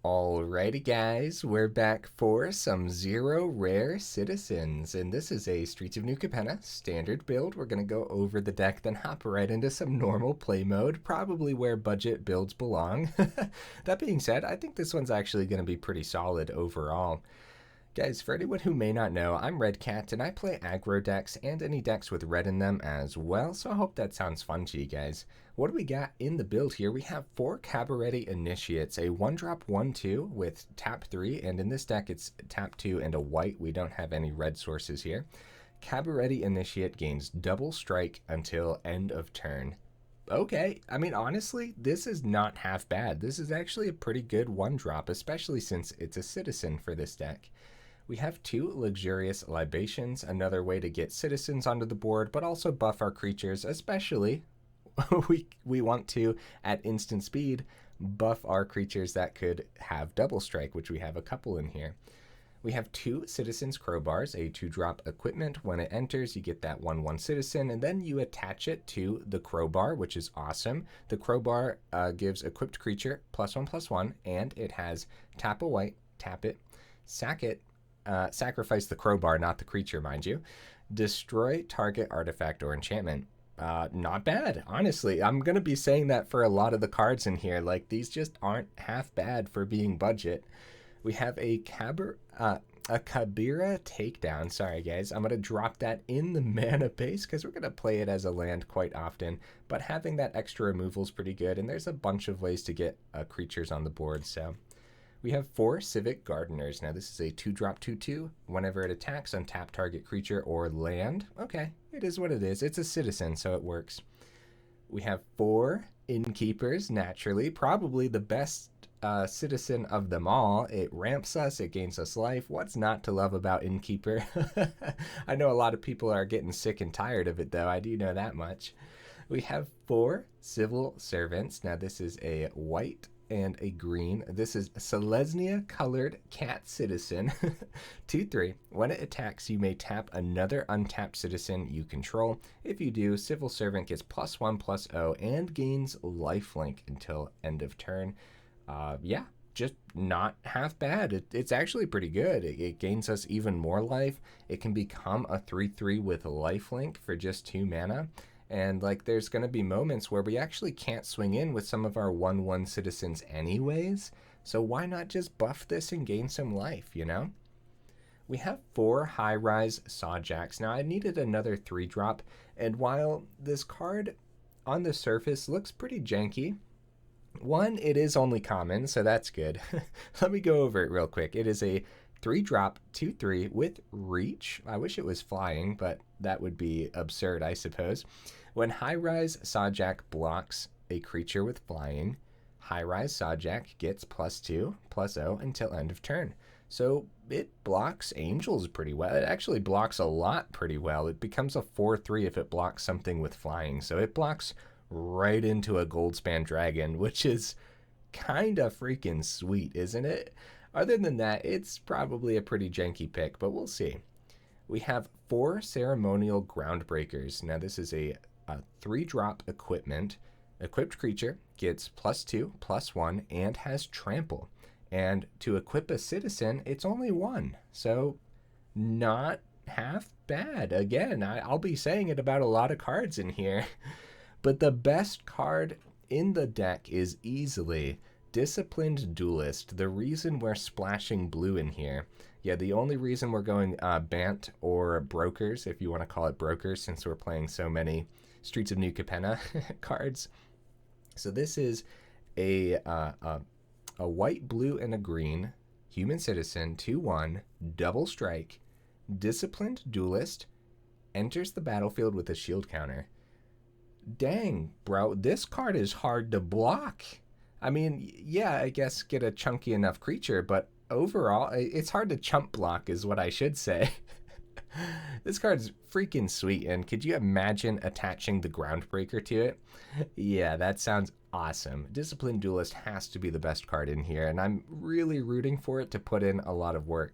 Alrighty guys, we're back for some zero rare citizens, and this is a Streets of New Capenna standard build. We're going to go over the deck, then hop right into some normal play mode, probably where budget builds belong. That being said, I think this one's actually going to be pretty solid overall. Guys, for anyone who may not know, I'm Red Cat, and I play aggro decks and any decks with red in them as well, so I hope that sounds fun to you guys. What do we got in the build here? We have 4 Cabaretti Initiates, a 1-drop 1-2 with tap 3, and in this deck it's tap 2 and a white. We don't have any red sources here. Cabaretti Initiate gains double strike until end of turn. Okay, I mean, honestly, this is not half bad. This is actually a pretty good 1-drop, especially since it's a citizen for this deck. We have 2 Luxurious Libations, another way to get citizens onto the board, but also buff our creatures, especially we want to, at instant speed, buff our creatures that could have double strike, which we have a couple in here. We have 2 Citizens Crowbars, a 2-drop equipment. When it enters, you get that 1/1 citizen, and then you attach it to the Crowbar, which is awesome. The Crowbar gives equipped creature +1/+1, and it has tap a white, tap it, sack it, sacrifice the Crowbar, not the creature, mind you. Destroy target artifact or enchantment. Not bad, honestly. I'm going to be saying that for a lot of the cards in here. Like, these just aren't half bad for being budget. We have a Kabira Takedown. Sorry, guys. I'm going to drop that in the mana base because we're going to play it as a land quite often. But having that extra removal is pretty good, and there's a bunch of ways to get creatures on the board, so... We have 4 Civic Gardeners. Now, this is a 2-drop 2/2. Whenever it attacks, untap target creature or land. Okay, it is what it is. It's a citizen, so it works. We have 4 Innkeepers, naturally. Probably the best citizen of them all. It ramps us, it gains us life. What's not to love about Innkeeper? I know a lot of people are getting sick and tired of it, though. I do know that much. We have 4 Civil Servants. Now, this is a white and a green. This is Selesnya colored cat citizen. 2/3. When it attacks, you may tap another untapped citizen you control. If you do, Civil Servant gets +1/+0 and gains lifelink until end of turn. Yeah, just not half bad. It's actually pretty good. It gains us even more life. It can become a 3/3 with lifelink for just 2 mana. And, like, there's going to be moments where we actually can't swing in with some of our 1/1 citizens anyways. So why not just buff this and gain some life, you know? We have 4 High-Rise Sawjacks. Now, I needed another 3-drop. And while this card on the surface looks pretty janky, one, it is only common, so that's good. Let me go over it real quick. It is a 3-drop 2/3 with reach. I wish it was flying, but that would be absurd, I suppose. When High-Rise Sawjack blocks a creature with flying, High-Rise Sawjack gets +2/+0 until end of turn. So it blocks angels pretty well. It actually blocks a lot pretty well. It becomes a 4/3 if it blocks something with flying. So it blocks right into a Goldspan Dragon, which is kind of freaking sweet, isn't it? Other than that, it's probably a pretty janky pick, but we'll see. We have 4 Ceremonial Groundbreakers. Now, this is a 3-drop equipment. Equipped creature gets +2/+1 and has trample. And to equip a citizen, it's only 1. So not half bad. Again, I'll be saying it about a lot of cards in here. But the best card in the deck is easily Disciplined Duelist. The reason we're splashing blue in here, yeah, the only reason we're going Bant or Brokers, if you want to call it Brokers, since we're playing so many Streets of New Capenna cards. So this is a white, blue, and a green human citizen, 2/1, double strike, Disciplined Duelist, enters the battlefield with a shield counter. Dang, bro, this card is hard to block. I mean, yeah, I guess get a chunky enough creature, but overall, it's hard to chump block is what I should say. This card's freaking sweet, and could you imagine attaching the Groundbreaker to it? Yeah, that sounds awesome. Disciplined Duelist has to be the best card in here, and I'm really rooting for it to put in a lot of work.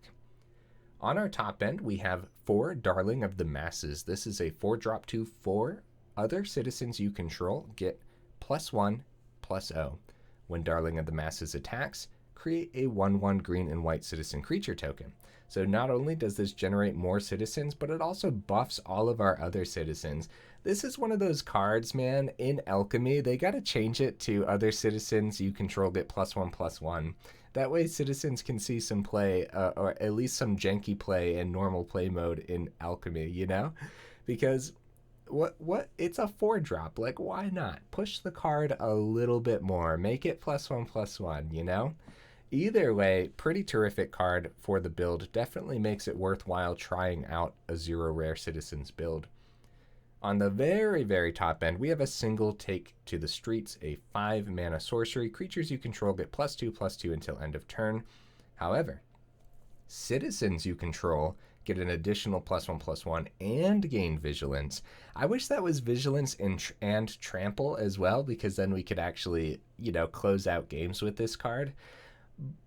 On our top end, we have 4 Darling of the Masses. This is a 4-drop 2/4. Other citizens you control get +1/+0. When Darling of the Masses attacks, create a 1/1 green and white citizen creature token. So not only does this generate more citizens, but it also buffs all of our other citizens. This is one of those cards, man, in Alchemy, they got to change it to other citizens you control get +1/+1. That way citizens can see some play, or at least some janky play in normal play mode in Alchemy, you know? Because it's a 4-drop, like why not? Push the card a little bit more, make it +1/+1, you know? Either way, pretty terrific card for the build. Definitely makes it worthwhile trying out a 0 rare citizens build. On the very, very top end, we have a single Take to the Streets, a 5-mana sorcery. Creatures you control get +2/+2 until end of turn. However, citizens you control get an additional +1/+1 and gain Vigilance. I wish that was Vigilance and Trample as well, because then we could actually, you know, close out games with this card.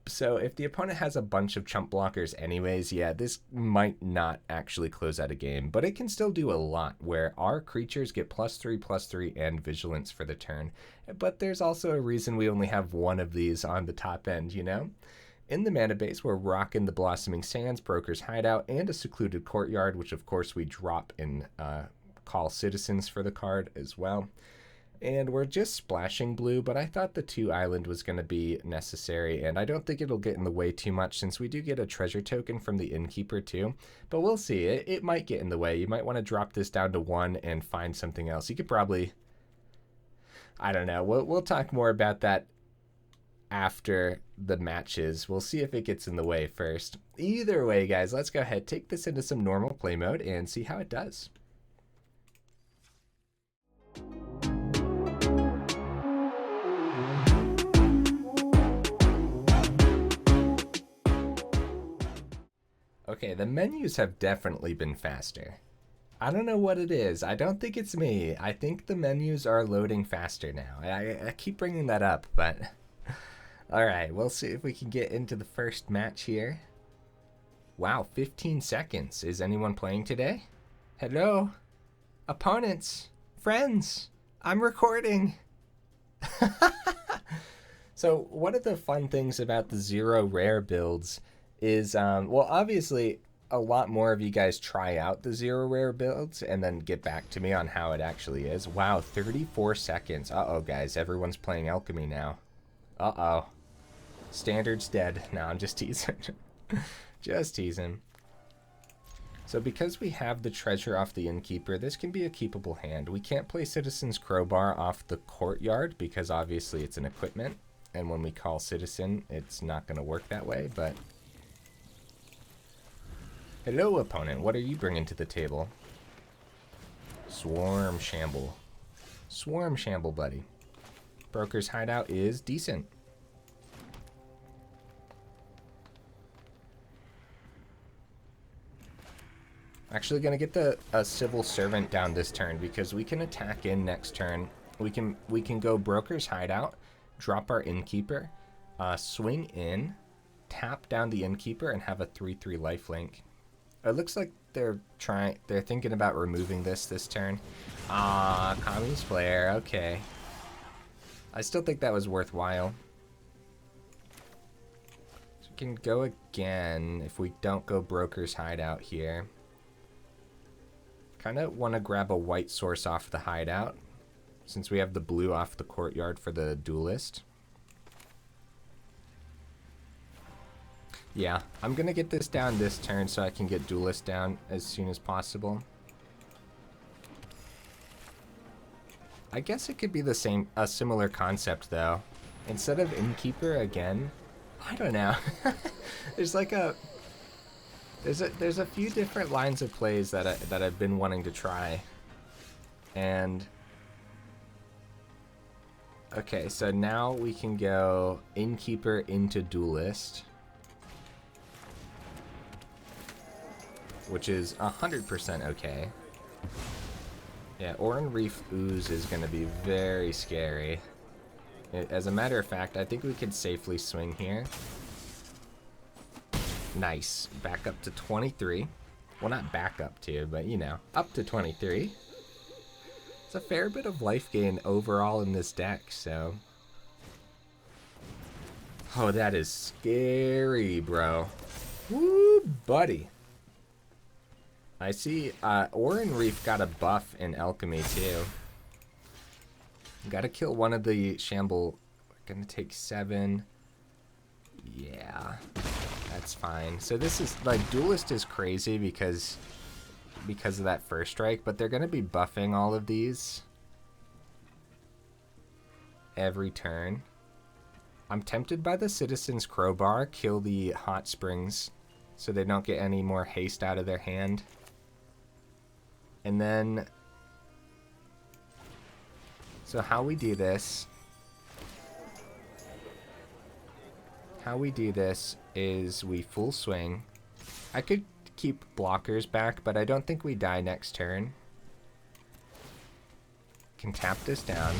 So if the opponent has a bunch of chump blockers anyways, yeah, this might not actually close out a game, but it can still do a lot where our creatures get +3/+3 and Vigilance for the turn. But there's also a reason we only have one of these on the top end, you know? In the mana base, we're rocking the Blossoming Sands, Brokers Hideout, and a Secluded Courtyard, which of course we drop in Call Citizens for the card as well. And we're just splashing blue, but I thought the 2-island was going to be necessary, and I don't think it'll get in the way too much since we do get a treasure token from the Innkeeper too. But we'll see. It might get in the way. You might want to drop this down to 1 and find something else. You could probably... I don't know. We'll talk more about that after the matches. We'll see if it gets in the way first. Either way, guys, let's go ahead, take this into some normal play mode, and see how it does. Okay, the menus have definitely been faster. I don't know what it is. I don't think it's me. I think the menus are loading faster now. I keep bringing that up, but... Alright, we'll see if we can get into the first match here. Wow, 15 seconds. Is anyone playing today? Hello? Opponents? Friends? I'm recording! So, one of the fun things about the 0 rare builds is, well, obviously, a lot more of you guys try out the 0 rare builds and then get back to me on how it actually is. Wow, 34 seconds. Uh-oh, guys. Everyone's playing Alchemy now. Uh-oh. Standard's dead. No, I'm just teasing. Just teasing. So because we have the treasure off the Innkeeper, this can be a keepable hand. We can't play Citizen's Crowbar off the Courtyard because obviously it's an equipment. And when we call Citizen, it's not going to work that way, but... Hello, opponent. What are you bringing to the table? Swarm Shamble. Swarm Shamble, buddy. Broker's Hideout is decent. Actually going to get a Civil Servant down this turn because we can attack in next turn. We can go Broker's Hideout, drop our Innkeeper, swing in, tap down the Innkeeper, and have a 3/3 lifelink. It looks like they're thinking about removing this turn. Ah, Kami's Flare, okay. I still think that was worthwhile. So we can go again if we don't go Broker's Hideout here. Kind of want to grab a white source off the Hideout since we have the blue off the Courtyard for the Duelist. Yeah, I'm going to get this down this turn so I can get Duelist down as soon as possible. I guess it could be a similar concept though. Instead of Innkeeper again, I don't know. There's like there's a few different lines of plays that I've been wanting to try. And okay, so now we can go Innkeeper into Duelist, which is 100% okay. Yeah, Oran Reef Ooze is going to be very scary. As a matter of fact, I think we could safely swing here. Nice. Back up to 23. Well, not back up to, but you know, up to 23. It's a fair bit of life gain overall in this deck, so... Oh, that is scary, bro. Woo, buddy. I see Oran Reef got a buff in Alchemy, too. Gotta kill one of the Shamble. We're gonna take 7. Yeah, that's fine. So this is, like, Duelist is crazy because of that first strike, but they're gonna be buffing all of these every turn. I'm tempted by the Citizen's Crowbar. Kill the Hot Springs so they don't get any more haste out of their hand. And then, so how we do this is we full swing. I could keep blockers back, but I don't think we die next turn. Can tap this down.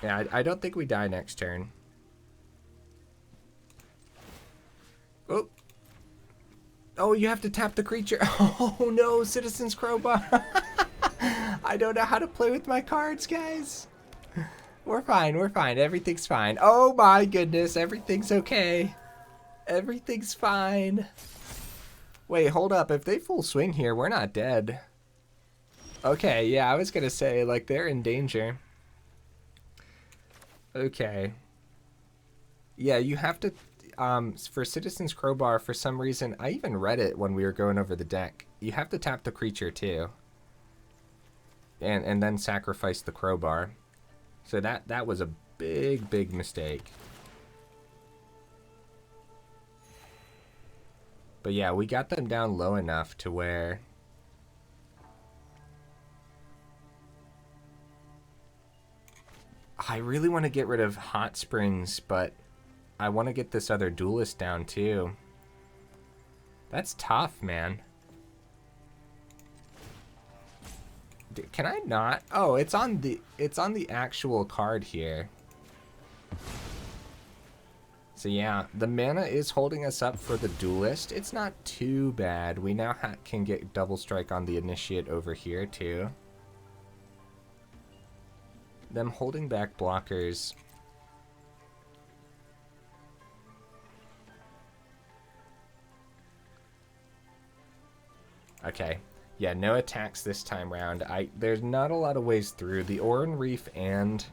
Yeah, I don't think we die next turn. Oh. Oh, you have to tap the creature. Oh no, Citizen's Crowbar. I don't know how to play with my cards, guys. We're fine, we're fine. Everything's fine. Oh my goodness, everything's okay. Everything's fine. Wait, hold up. If they full swing here, we're not dead. Okay, yeah, I was gonna say, like, they're in danger. Okay. Yeah, you have to, for Citizen's Crowbar, for some reason, I even read it when we were going over the deck. You have to tap the creature, too. And then sacrifice the Crowbar. So that was a big, big mistake. But yeah, we got them down low enough to where I really want to get rid of Hot Springs, but I want to get this other Duelist down too. That's tough, man. Can I not? Oh, it's on the actual card here. So yeah, the mana is holding us up for the Duelist. It's not too bad. We now can get double strike on the Initiate over here too. Them holding back blockers. Okay. Yeah, no attacks this time round. There's not a lot of ways through. The Oran Reef and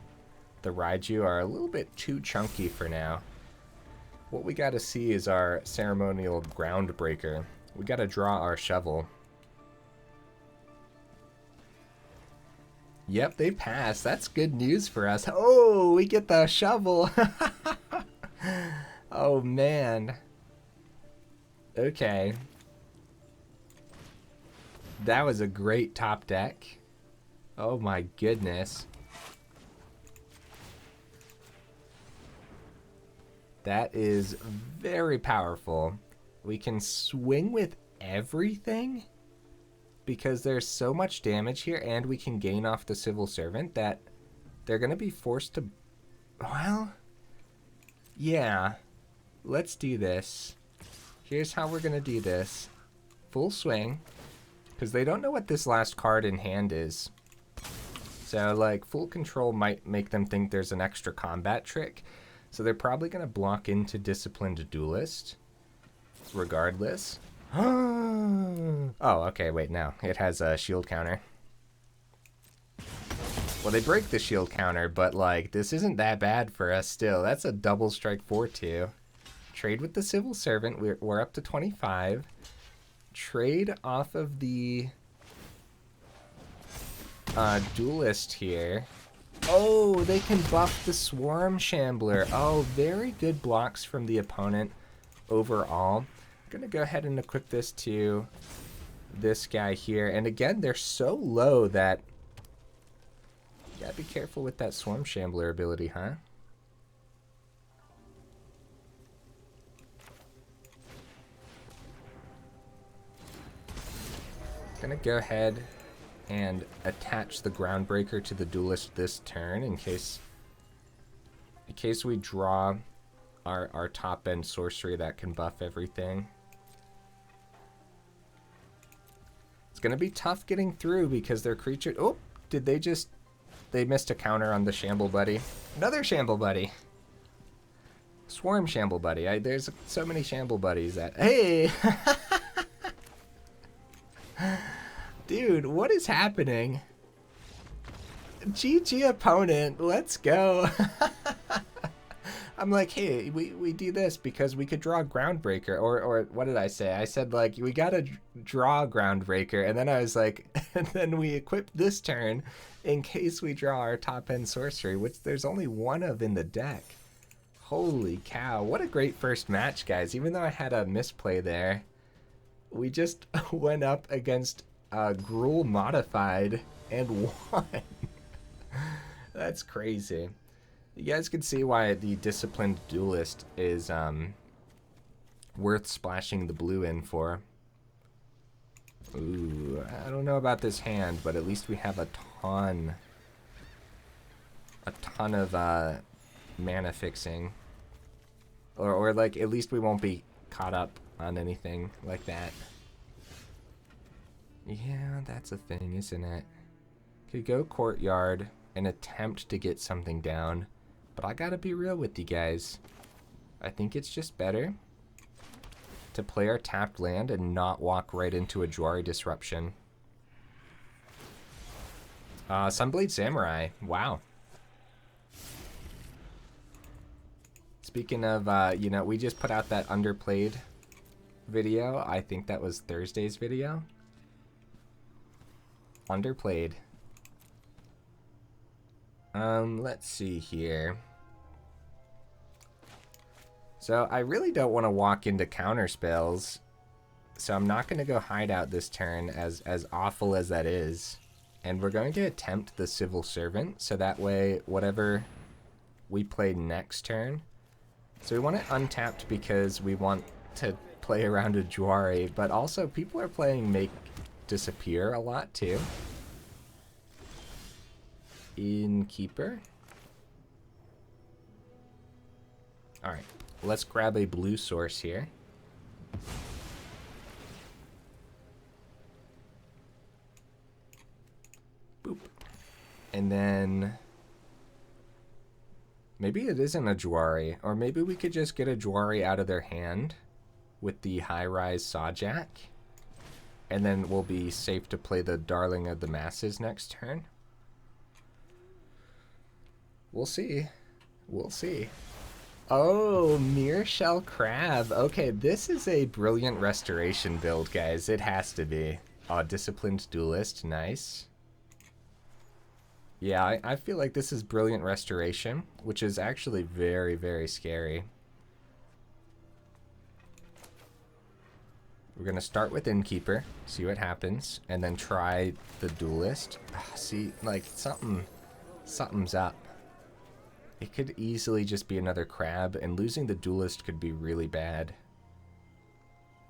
the Raiju are a little bit too chunky for now. What we gotta see is our Ceremonial Groundbreaker. We gotta draw our shovel. Yep, they passed. That's good news for us. Oh, we get the shovel. Oh, man. Okay. That was a great top deck. Oh, my goodness. That is very powerful. We can swing with everything because there's so much damage here, and we can gain off the Civil Servant that they're going to be forced to... Well, yeah. Let's do this. Here's how we're going to do this. Full swing, because they don't know what this last card in hand is. So, like, full control might make them think there's an extra combat trick. So they're probably going to block into Disciplined Duelist, regardless. Oh, okay, wait, no. It has a shield counter. Well, they break the shield counter, but, like, this isn't that bad for us still. That's a double strike 4-2. Trade with the Civil Servant. We're up to 25. Trade off of the Duelist here. Oh, they can buff the Swarm Shambler. Oh, very good blocks from the opponent overall. I'm going to go ahead and equip this to this guy here. And again, they're so low that you gotta be careful with that Swarm Shambler ability, huh? Gonna go ahead and attach the Groundbreaker to the Duelist this turn in case we draw our top end sorcery that can buff everything. It's gonna be tough getting through because their creature... Oh, did they just... they missed a counter on the Shamble Buddy. Another Shamble Buddy. Swarm Shamble Buddy. There's so many Shamble Buddies that... Hey! Dude, what is happening? GG opponent, let's go. I'm like, hey, we do this because we could draw Groundbreaker, or what did I say? I said, like, we gotta draw Groundbreaker, and then I was like, and then we equip this turn in case we draw our top end sorcery, which there's only one of in the deck. Holy cow, what a great first match, guys. Even though I had a misplay there, we just went up against Gruul Modified and won. That's crazy. You guys can see why the Disciplined Duelist is worth splashing the blue in for. Ooh, I don't know about this hand, but at least we have a ton of mana fixing. Or like, at least we won't be caught up on anything like that. Yeah, that's a thing, isn't it? Could go Courtyard and attempt to get something down, but I gotta be real with you guys. I think it's just better to play our tapped land and not walk right into a Jwari Disruption. Sunblade Samurai, wow. Speaking of, you know, we just put out that underplayed video. I think that was Thursday's video. Underplayed. Let's see here. So I really don't want to walk into counter spells, so I'm not going to go Hideout this turn, as awful as that is. And we're going to attempt the Civil Servant, so that way whatever we play next turn. So we want it untapped because we want to play around a Jwari, but also people are playing Make Disappear a lot too. Innkeeper. Alright, let's grab a blue source here. Boop. And then maybe it isn't a Jwari, or maybe we could just get a Jwari out of their hand with the High-Rise Sawjack, and then we'll be safe to play the Darling of the Masses next turn. We'll see. We'll see. Oh, Mearshell Crab. Okay, this is a brilliant restoration build, guys. It has to be. Oh, Disciplined Duelist. Nice. Yeah, I feel like this is brilliant restoration, which is actually very, very scary. We're going to start with Innkeeper, see what happens, and then try the Duelist. See, like, something's up. It could easily just be another crab, and losing the Duelist could be really bad.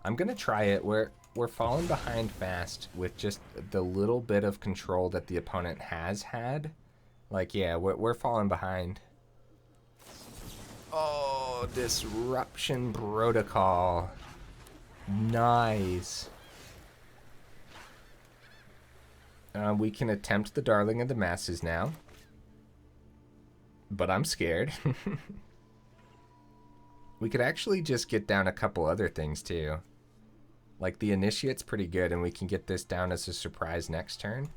I'm going to try it. We're falling behind fast with just the little bit of control that the opponent has had. Like, yeah, we're falling behind. Oh, Disruption Protocol. Nice. We can attempt the Darling of the Masses now. But I'm scared. We could actually just get down a couple other things too. Like the Initiate's pretty good, and we can get this down as a surprise next turn.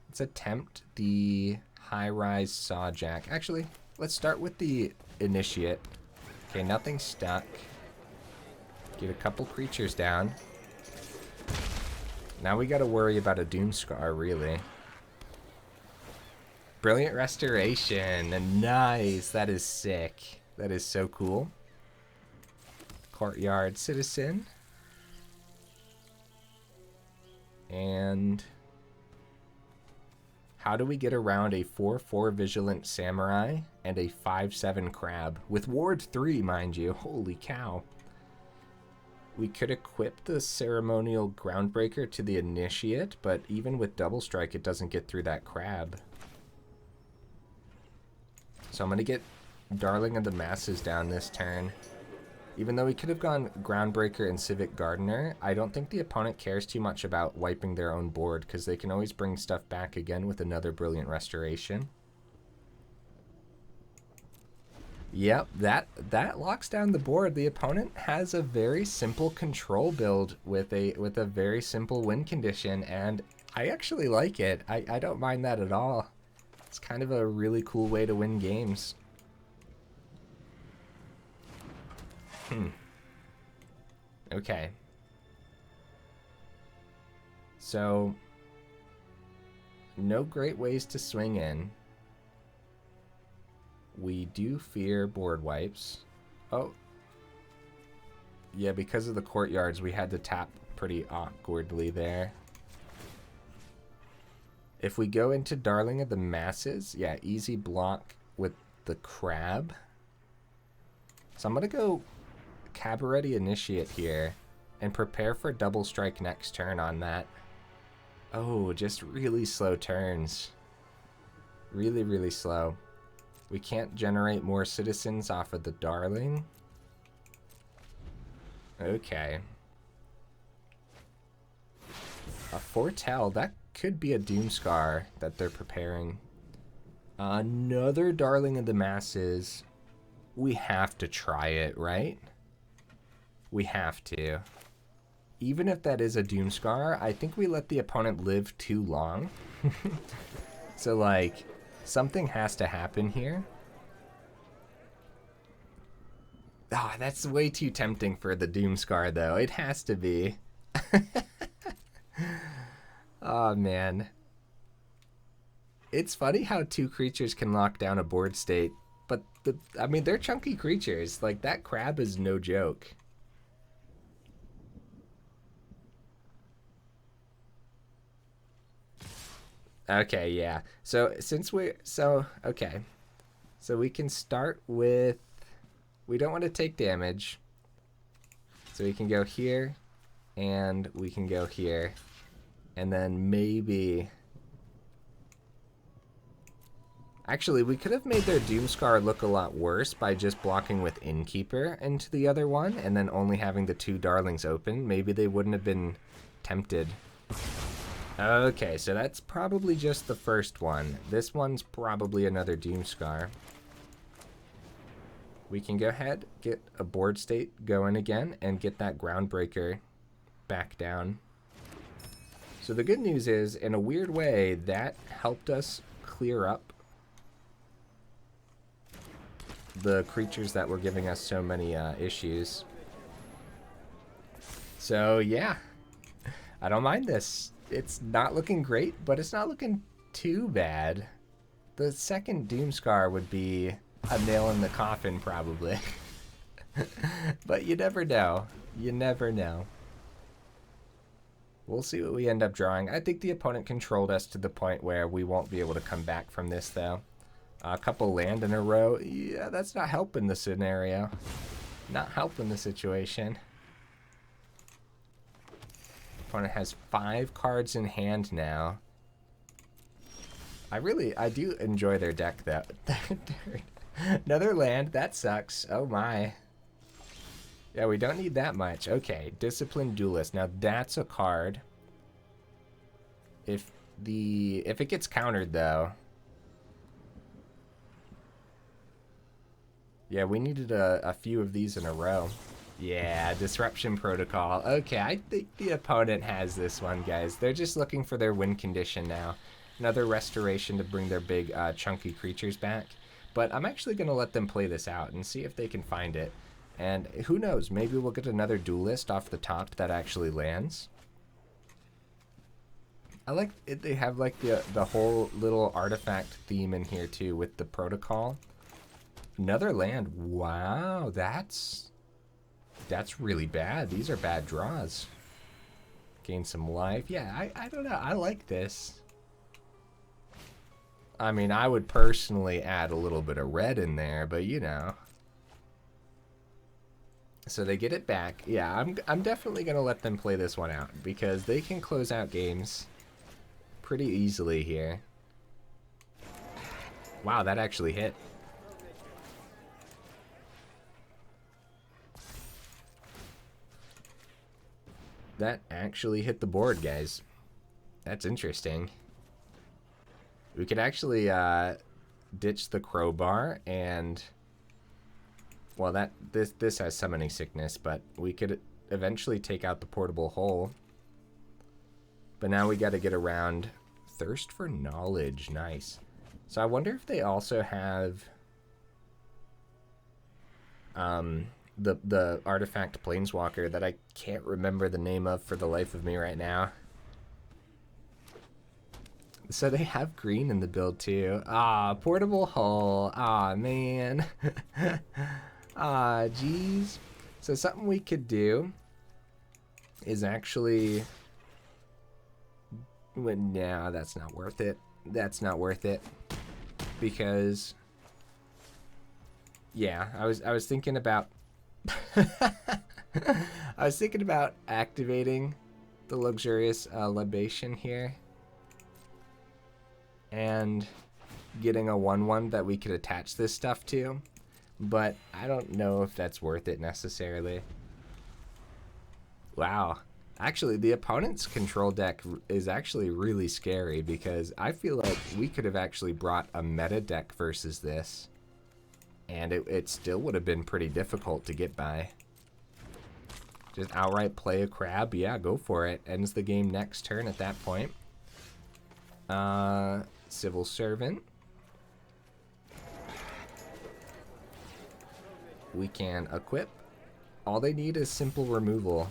Let's attempt the High-Rise Sawjack. Actually, let's start with the Initiate. Okay, nothing stuck. Get a couple creatures down. Now we gotta worry about a Doomscar, really. Brilliant Restoration. Nice. That is sick. That is so cool. Courtyard Citizen. And how do we get around a 4/4 Vigilant Samurai and a 5/7 Crab? With Ward 3, mind you. Holy cow. We could equip the Ceremonial Groundbreaker to the Initiate, but even with Double Strike, it doesn't get through that Crab. So I'm going to get Darling of the Masses down this turn. Even though we could have gone Groundbreaker and Civic Gardener, I don't think the opponent cares too much about wiping their own board because they can always bring stuff back again with another Brilliant Restoration. Yep, that locks down the board. The opponent has a very simple control build with a very simple win condition, and I actually like it. I don't mind that at all. It's kind of a really cool way to win games. Okay. So, no great ways to swing in. We do fear board wipes. Oh. Yeah, because of the courtyards, we had to tap pretty awkwardly there. If we go into Darling of the Masses, yeah, easy block with the crab. So I'm going to go Cabaretti Initiate here and prepare for double strike next turn on that. Oh, just really slow turns. Really, really slow. We can't generate more citizens off of the Darling. Okay. A Foretell, that could be a Doomscar that they're preparing. Another Darling of the Masses. We have to try it, right? We have to. Even if that is a Doomscar, I think we let the opponent live too long. So, like, something has to happen here. Ah, oh, that's way too tempting for the Doomscar, though. It has to be. Oh, man. It's funny how two creatures can lock down a board state, but I mean, they're chunky creatures. Like, that crab is no joke. Okay, yeah. So okay. So we can start with, we don't want to take damage. So we can go here, and we can go here. And then maybe, actually, we could have made their Doomscar look a lot worse by just blocking with Innkeeper into the other one, and then only having the two Darlings open. Maybe they wouldn't have been tempted. Okay, so that's probably just the first one. This one's probably another Doomscar. We can go ahead, get a board state going again, and get that Groundbreaker back down. So the good news is, in a weird way, that helped us clear up the creatures that were giving us so many issues. So yeah, I don't mind this. It's not looking great, but it's not looking too bad. The second Doomscar would be a nail in the coffin, probably. But you never know. You never know. We'll see what we end up drawing. I think the opponent controlled us to the point where we won't be able to come back from this, though. A couple land in a row. Yeah, that's not helping the scenario. Not helping the situation. Opponent has 5 cards in hand now. I do enjoy their deck, though. Another land. That sucks. Oh, my. Yeah, we don't need that much. Okay, Disciplined Duelist. Now that's a card. If it gets countered though. Yeah, we needed a few of these in a row. Yeah, Disruption Protocol. Okay, I think the opponent has this one, guys. They're just looking for their win condition now. Another restoration to bring their big chunky creatures back. But I'm actually going to let them play this out and see if they can find it. And who knows, maybe we'll get another Duelist off the top that actually lands. I like it. They have like the whole little artifact theme in here too with the protocol. Another land. Wow, that's really bad. These are bad draws. Gain some life. Yeah, I don't know. I like this. I mean, I would personally add a little bit of red in there, but you know. So they get it back. Yeah, I'm definitely going to let them play this one out because they can close out games pretty easily here. Wow, that actually hit. that actually hit the board, guys. That's interesting. We could actually ditch the Crowbar and... Well, this has Summoning Sickness, but we could eventually take out the Portable Hole. But now we got to get around Thirst for Knowledge. Nice. So I wonder if they also have the artifact Planeswalker that I can't remember the name of for the life of me right now. So they have green in the build too. Ah, Portable Hull. Ah, man. Ah, jeez. So something we could do is actually... Well, no, that's not worth it. That's not worth it. Because... Yeah, I was thinking about... I was thinking about activating the Luxurious Libation here. And getting a 1/1 that we could attach this stuff to. But I don't know if that's worth it necessarily. Wow. Actually, the opponent's control deck is actually really scary because I feel like we could have actually brought a meta deck versus this. And it still would have been pretty difficult to get by. Just outright play a crab? Yeah, go for it. Ends the game next turn at that point. Civil Servant. We can equip. All they need is simple removal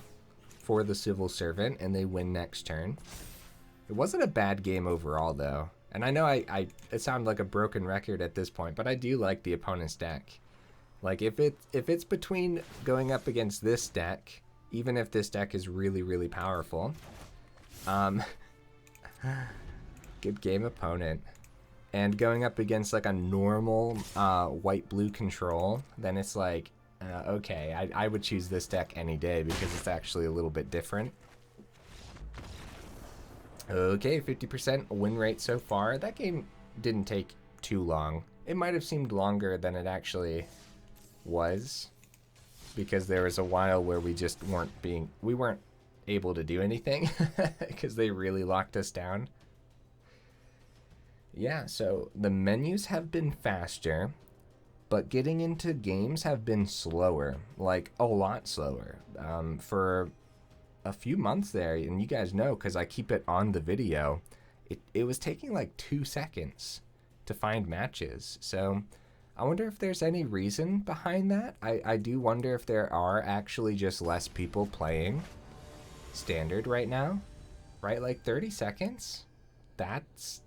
for the Civil Servant, and they win next turn. It wasn't a bad game overall, though. And I know it sounded like a broken record at this point, but I do like the opponent's deck. Like, if it's between going up against this deck, even if this deck is really, really powerful, good game opponent. And going up against like a normal white-blue control, then it's like, okay, I would choose this deck any day because it's actually a little bit different. Okay, 50% win rate so far. That game didn't take too long. It might have seemed longer than it actually was because there was a while where we just weren't able to do anything because they really locked us down. Yeah, so the menus have been faster, but getting into games have been slower, like a lot slower. For a few months there, and you guys know because I keep it on the video, it was taking like 2 seconds to find matches. So I wonder if there's any reason behind that. I do wonder if there are actually just less people playing Standard right now, right? Like 30 seconds? That's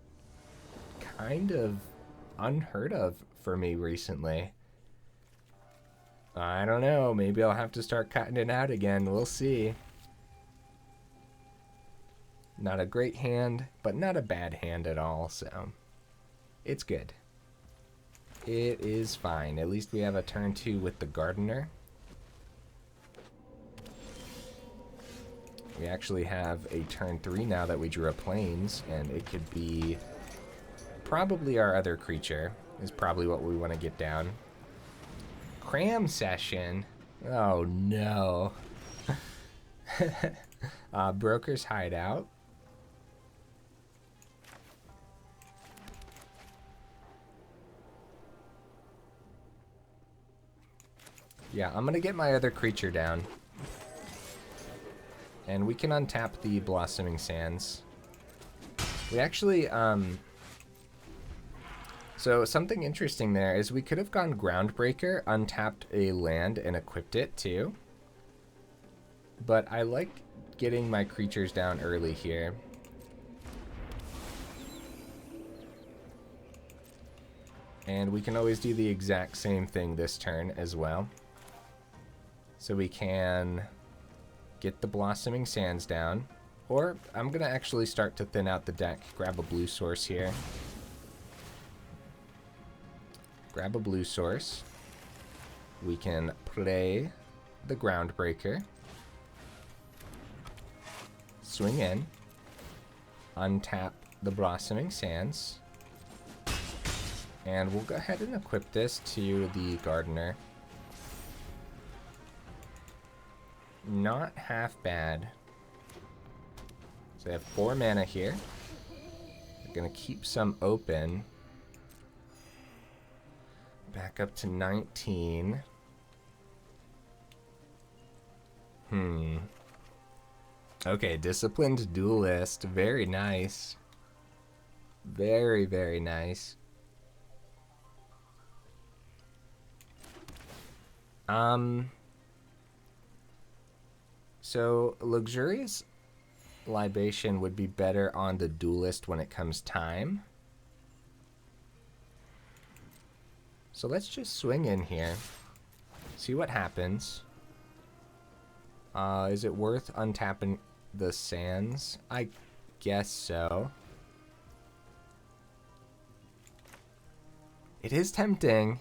kind of unheard of for me recently. I don't know, maybe I'll have to start cutting it out again. We'll see. Not a great hand, but not a bad hand at all, so it's good. It is fine. At least we have a turn 2 with the Gardener. We actually have a turn 3 now that we drew a Plains, and it could be probably our other creature is probably what we want to get down. Cram Session. Oh no. Brokers Hideout. Yeah, I'm gonna get my other creature down. And we can untap the Blossoming Sands. We actually, so something interesting there is we could have gone Groundbreaker, untapped a land, and equipped it too. But I like getting my creatures down early here. And we can always do the exact same thing this turn as well. So we can get the Blossoming Sands down. Or I'm going to actually start to thin out the deck. Grab a blue source here. Grab a blue source. We can play the Groundbreaker. Swing in. Untap the Blossoming Sands. And we'll go ahead and equip this to the Gardener. Not half bad. So they have 4 mana here. They're going to keep some open. Back up to 19. Okay, Disciplined Duelist. Very nice. Very, very nice. So Luxurious Libation would be better on the Duelist when it comes time. So let's just swing in here. See what happens. Is it worth untapping the sands? I guess so. It is tempting.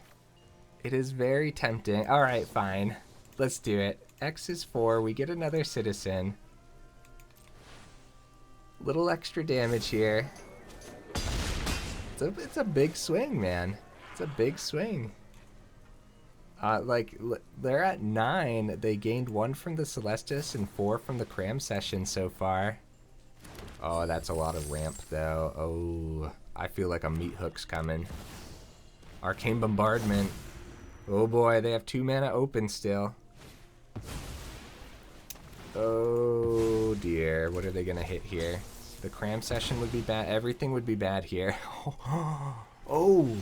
It is very tempting. Alright, fine. Let's do it. X is 4. We get another citizen. Little extra damage here. It's a big swing, man. It's a big swing. Like, they're at 9. They gained 1 from the Celestis and 4 from the Cram session so far. Oh, that's a lot of ramp, though. Oh, I feel like a meat hook's coming. Arcane Bombardment. Oh boy, they have 2 mana open still. Oh dear, what are they gonna hit here? The Cram session would be bad. Everything would be bad here. Oh,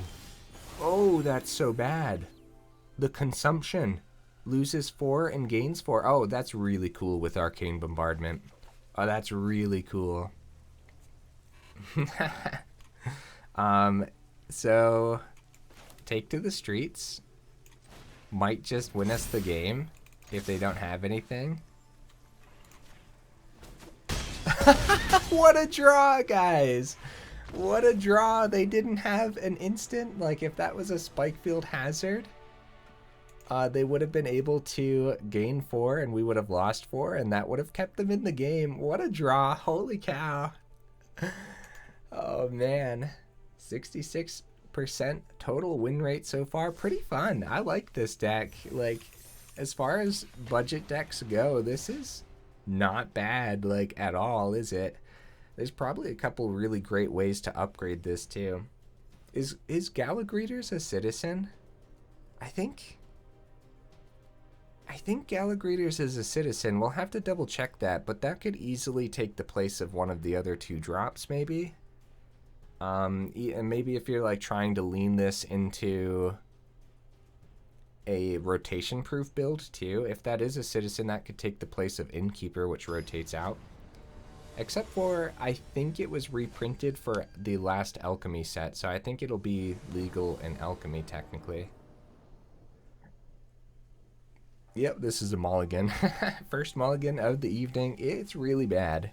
that's so bad. The consumption loses 4 and gains 4. Oh, that's really cool with Arcane Bombardment. Oh, that's really cool. So take to the streets. Might just win us the game if they don't have anything. What a draw, guys. What a draw. They didn't have an instant. Like, if that was a Spikefield Hazard, they would have been able to gain 4 and we would have lost 4, and that would have kept them in the game. What a draw. Holy cow. Oh, man. 66% total win rate so far. Pretty fun. I like this deck. Like, as far as budget decks go, this is not bad, like, at all, is it? There's probably a couple really great ways to upgrade this, too. Is Galagreeters a citizen? I think Galagreeters is a citizen. We'll have to double check that, but that could easily take the place of one of the other 2 drops, maybe. And maybe if you're like trying to lean this into a rotation-proof build too, if that is a citizen, that could take the place of Innkeeper, which rotates out. Except for, I think it was reprinted for the last Alchemy set, so I think it'll be legal in Alchemy technically. Yep, this is a mulligan. First mulligan of the evening. It's really bad.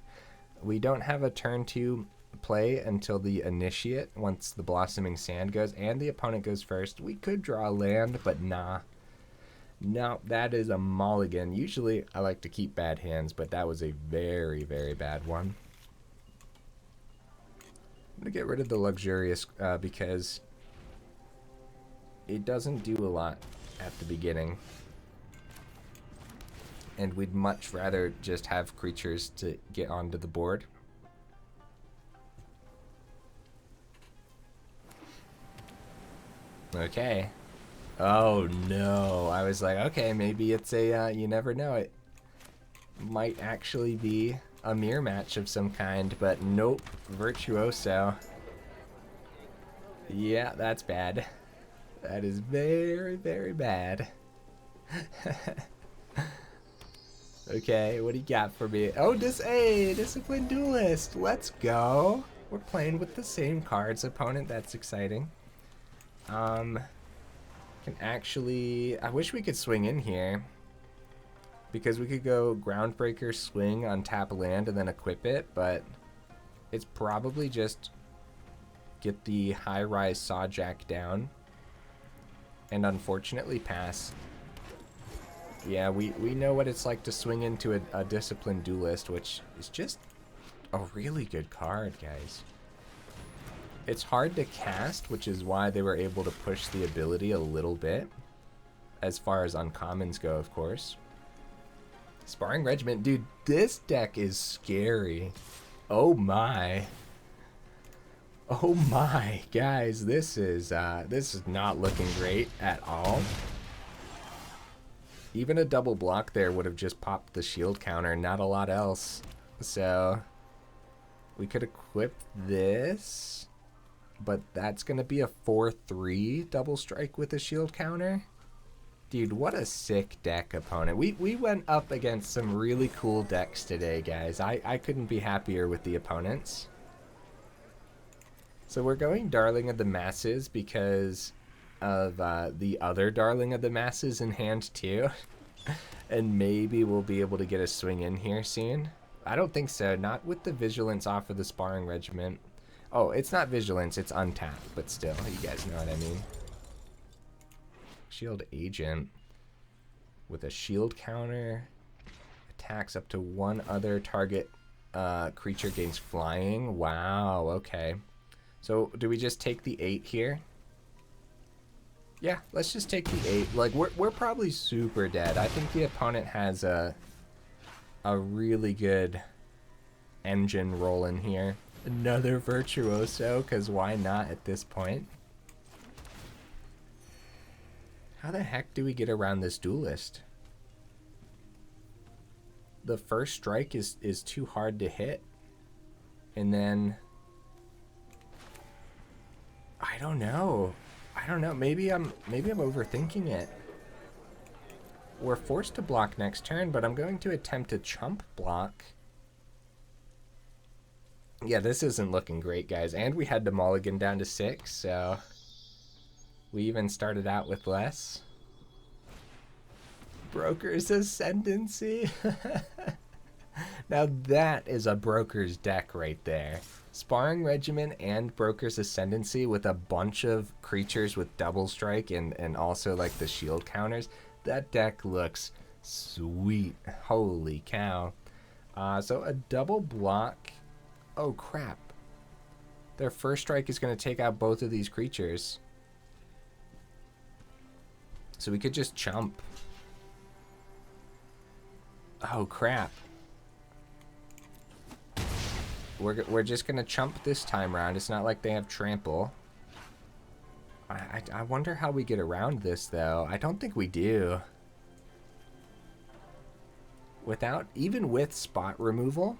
We don't have a turn 2 play until the Initiate, once the Blossoming Sand goes, and the opponent goes first. We could draw land, but nah. No, that is a mulligan. Usually I like to keep bad hands, but that was a very, very bad one. I'm going to get rid of the Luxurious because it doesn't do a lot at the beginning. And we'd much rather just have creatures to get onto the board. Okay. Oh no. I was like, okay, maybe it's a, you never know. It might actually be a mirror match of some kind, but nope. Virtuoso. Yeah, that's bad. That is very, very bad. Okay, what do you got for me? Oh, Disciplined Duelist. Let's go. We're playing with the same cards, opponent. That's exciting. Can actually, I wish we could swing in here, because we could go Groundbreaker, swing, untap land, and then equip it, but it's probably just get the High-Rise Sawjack down and unfortunately pass. Yeah, we know what it's like to swing into a Disciplined Duelist, which is just a really good card, guys. It's hard to cast, which is why they were able to push the ability a little bit, as far as uncommons go, of course. Sparring Regiment. Dude, this deck is scary. Oh my. Oh my, guys, this is not looking great at all. Even a double block there would have just popped the shield counter, not a lot else. So we could equip this, but that's gonna be a 4-3 double strike with a shield counter. Dude, what a sick deck opponent. We went up against some really cool decks today, guys. I couldn't be happier with the opponents. So we're going Darling of the Masses because of the other Darling of the Masses in hand too. And maybe we'll be able to get a swing in here soon. I don't think so. Not with the Vigilance off of the Sparring Regiment. Oh, it's not Vigilance, it's untapped, but still, you guys know what I mean. Shield Agent with a shield counter. Attacks up to one other target creature gains flying. Wow, okay. So do we just take the 8 here? Yeah, let's just take the 8. Like, we're probably super dead. I think the opponent has a really good engine rolling here. Another Virtuoso, because why not at this point? How the heck do we get around this Duelist? The first strike is too hard to hit. And then I don't know. Maybe I'm overthinking it. We're forced to block next turn, but I'm going to attempt to chump block. Yeah, this isn't looking great, guys. And we had to mulligan down to 6, so we even started out with less. Broker's Ascendancy. Now that is a Broker's deck right there. Sparring Regiment and Broker's Ascendancy with a bunch of creatures with double strike and also like the shield counters. That deck looks sweet. Holy cow. So a double block. Oh crap. Their first strike is going to take out both of these creatures. So we could just chump. Oh crap. We're just gonna chump this time round. It's not like they have trample. I wonder how we get around this though. I don't think we do. Even with spot removal,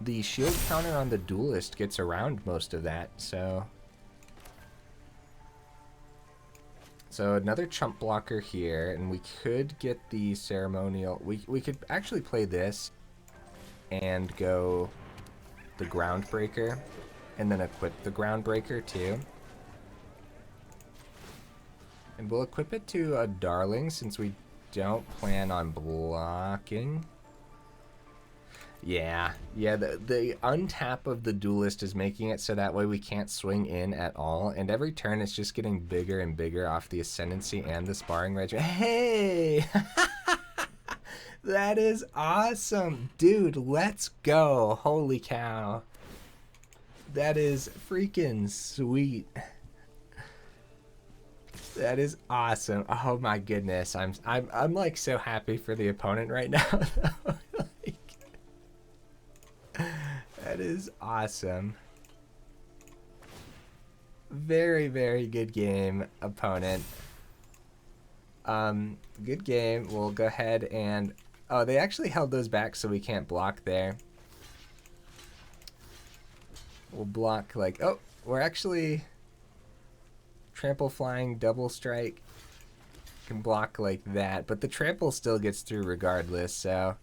the shield counter on the Duelist gets around most of that. So another chump blocker here, and we could get the ceremonial. We could actually play this and go the Groundbreaker, and then equip the Groundbreaker too. And we'll equip it to a Darling since we don't plan on blocking. Yeah, the untap of the Duelist is making it so that way we can't swing in at all, and every turn it's just getting bigger and bigger off the Ascendancy and the Sparring Regiment. Hey! That is awesome. Dude, let's go. Holy cow. That is freaking sweet. That is awesome. Oh my goodness. I'm like so happy for the opponent right now. Like, that is awesome. Very, very good game, opponent. Good game. We'll go ahead and... Oh, they actually held those back so we can't block there. We'll block like... Oh, we're actually... Trample flying, double strike. Can block like that. But the trample still gets through regardless, so...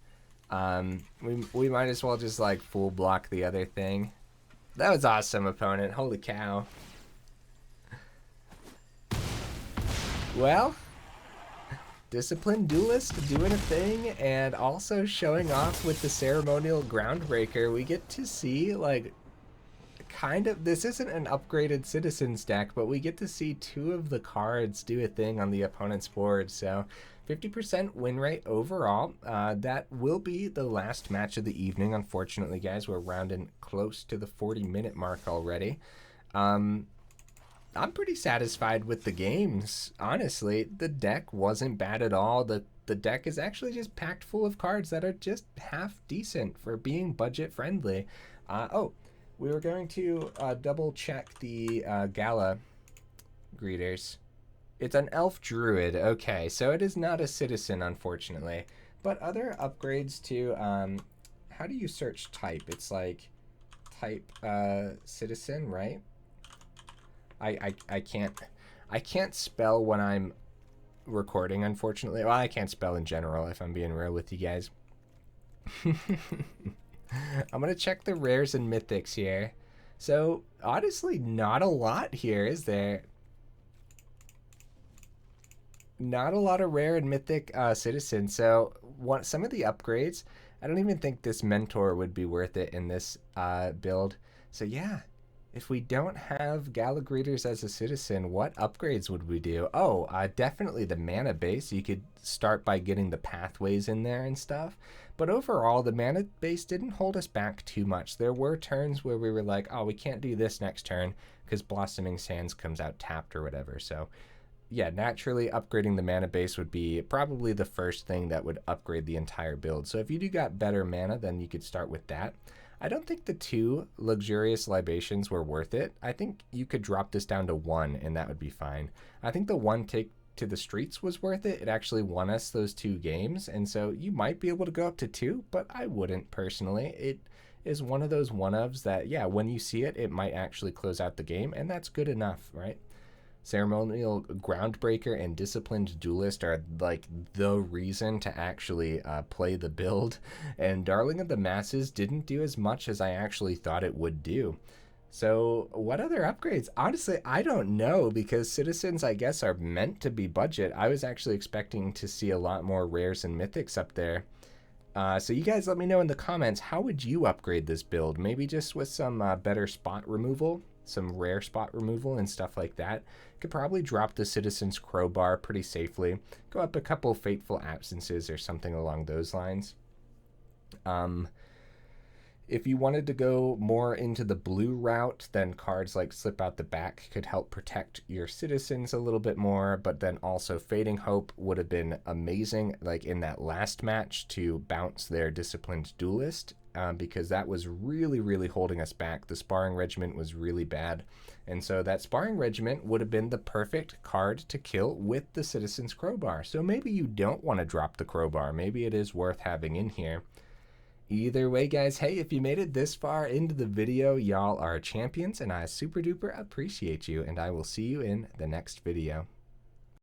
we might as well just like full block the other thing. That was awesome, opponent. Holy cow. Well... Disciplined Duelist doing a thing, and also showing off with the Ceremonial Groundbreaker. We get to see, like, kind of, this isn't an upgraded Citizens deck, but we get to see 2 of the cards do a thing on the opponent's board. So 50% win rate overall. That will be the last match of the evening, unfortunately, guys. We're rounding close to the 40-minute mark already. I'm pretty satisfied with the games, honestly. The deck wasn't bad at all. The deck is actually just packed full of cards that are just half decent for being budget friendly. Oh, we were going to double check the Gala greeters. It's an elf druid. Okay, so it is not a citizen, unfortunately. But other upgrades to, how do you search type? It's like type citizen, right? I can't spell when I'm recording, unfortunately. Well, I can't spell in general, if I'm being real with you guys. I'm gonna check the rares and mythics here. So honestly, not a lot here, is there? Not a lot of rare and mythic citizens. So some of the upgrades, I don't even think this mentor would be worth it in this build. So yeah, if we don't have Gala Greeters as a citizen, what upgrades would we do? Oh, definitely the mana base. You could start by getting the pathways in there and stuff. But overall, the mana base didn't hold us back too much. There were turns where we were like, oh, we can't do this next turn because Blossoming Sands comes out tapped or whatever. So yeah, naturally upgrading the mana base would be probably the first thing that would upgrade the entire build. So if you do got better mana, then you could start with that. I don't think the 2 Luxurious Libations were worth it. I think you could drop this down to 1 and that would be fine. I think the 1 Take to the Streets was worth it. It actually won us those 2 games, and so you might be able to go up to 2, but I wouldn't personally. It is one of those one-ofs that, yeah, when you see it, it might actually close out the game, and that's good enough, right? Ceremonial Groundbreaker and Disciplined Duelist are like the reason to actually play the build, and Darling of the Masses didn't do as much as I actually thought it would do. So what other upgrades? Honestly, I don't know, because citizens, I guess, are meant to be budget. I was actually expecting to see a lot more rares and mythics up there. So you guys let me know in the comments, how would you upgrade this build? Maybe just with some better spot removal, some rare spot removal and stuff like that. Could probably drop the Citizen's Crowbar pretty safely. Go up a couple Fateful Absences or something along those lines. If you wanted to go more into the blue route, then cards like Slip Out the Back could help protect your citizens a little bit more, but then also Fading Hope would have been amazing, like in that last match, to bounce their Disciplined Duelist, because that was really, really holding us back. The Sparring Regiment was really bad, and so that Sparring Regiment would have been the perfect card to kill with the Citizen's Crowbar. So maybe you don't want to drop the Crowbar. Maybe it is worth having in here. Either way, guys, hey, if you made it this far into the video, y'all are champions, and I super duper appreciate you, and I will see you in the next video.